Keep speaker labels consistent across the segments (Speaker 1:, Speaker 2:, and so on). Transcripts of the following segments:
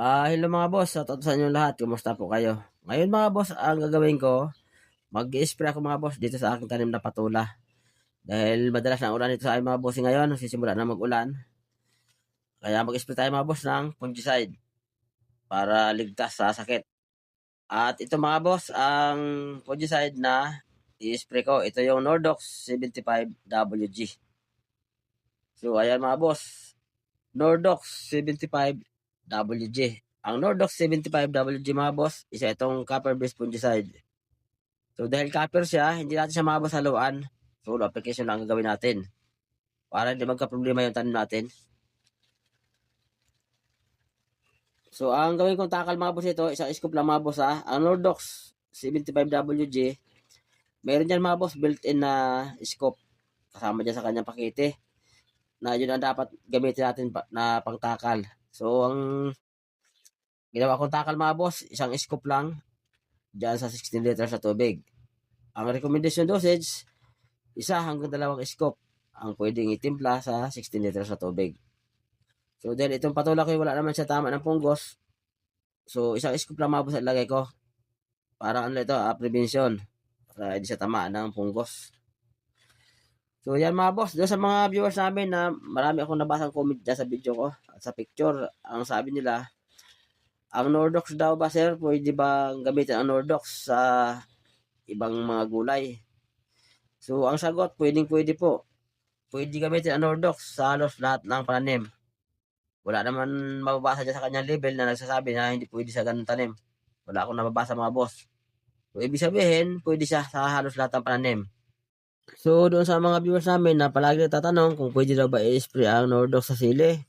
Speaker 1: Hello mga boss, shoutout sa inyong lahat. Kumusta po kayo? Ngayon mga boss, ang gagawin ko, mag-i-spray ako mga boss dito sa aking tanim na patula. Dahil madalas na ulan dito sa aking mga boss ngayon, nagsisimula na mag-ulan. Kaya mag-spray tayo mga boss ng fungicide para ligtas sa sakit. At ito mga boss, ang fungicide na i-spray ko, ito yung Nordox 75WG. So ayan mga boss, Nordox 75WG. Ang Nordox 75WG mga boss, isa itong copper-based fungicide. So dahil copper siya, hindi natin siya mababas haluan. Solo application lang ang gagawin natin para hindi magka-problema yung tanim natin. So ang gawin kong takal mga boss ito, isang scoop lang mga boss ha. Ang Nordox 75WG, meron dyan mga boss built-in na scoop kasama dyan sa kanyang pakete na yun ang dapat gamitin natin na pangtakal. So ang ginawa kong takal mga boss, isang scoop lang dyan sa 16 liters na tubig. Ang recommendation dosage, 1 hanggang 2 scoop ang pwedeng itimpla sa 16 liters na tubig. So dahil itong patula ko wala naman siya tama ng punggos, so isang scoop lang mabos at lagay ko. Para ano ito, prevention. Para hindi siya tamaan ng punggos. So yan mga boss, doon sa mga viewers namin na marami akong nabasang comment dyan sa video ko at sa picture, ang sabi nila, ang Nordox daw ba sir, pwede ba gamitin ang Nordox sa ibang mga gulay? So ang sagot, pwede po. Pwede gamitin ang Nordox sa halos lahat ng pananim. Wala naman mababasa dyan sa kanyang label na nagsasabi na hindi pwede sa ganun tanim. Wala akong nababasa mga boss. So ibig sabihin, pwede siya sa halos lahat ng pananim. So doon sa mga viewers namin na palagi nagtatanong kung pwede daw ba i-spray ang Nordox sa sili.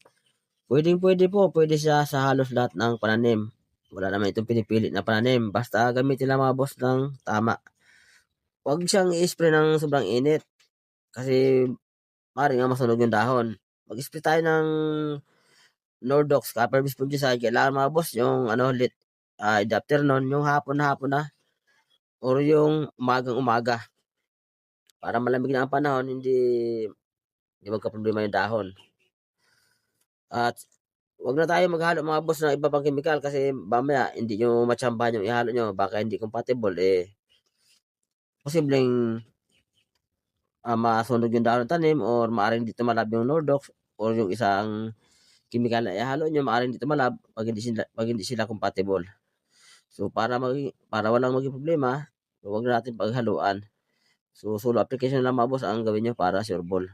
Speaker 1: Pwede po, pwede siya sa halos lahat ng pananim. Wala naman itong pinipilit na pananim. Basta gamitin lang mga boss ng tama. Huwag siyang i-spray ng sobrang init. Kasi maaaring nga masunog yung dahon. Mag-spray tayo ng Nordox copper-based fungicide. Kailangan mga boss yung in the afternoon, yung hapon na or yung umagang-umaga. Para malamig na ang panahon, hindi magka-problema yung dahon. At wag na tayo maghalo mga boss ng iba pang chemical kasi mamaya hindi nyo matsambahan yung ihalo nyo. Baka hindi compatible posibleng masunog yung dahon ng tanim or maaaring dito malab yung Nordox or yung isang chemical na ihalo nyo, maaaring dito malab pag hindi sila compatible. So para walang maging problema, huwag natin paghaluan. So solo application lang mga boss ang gawin nyo para sure ball.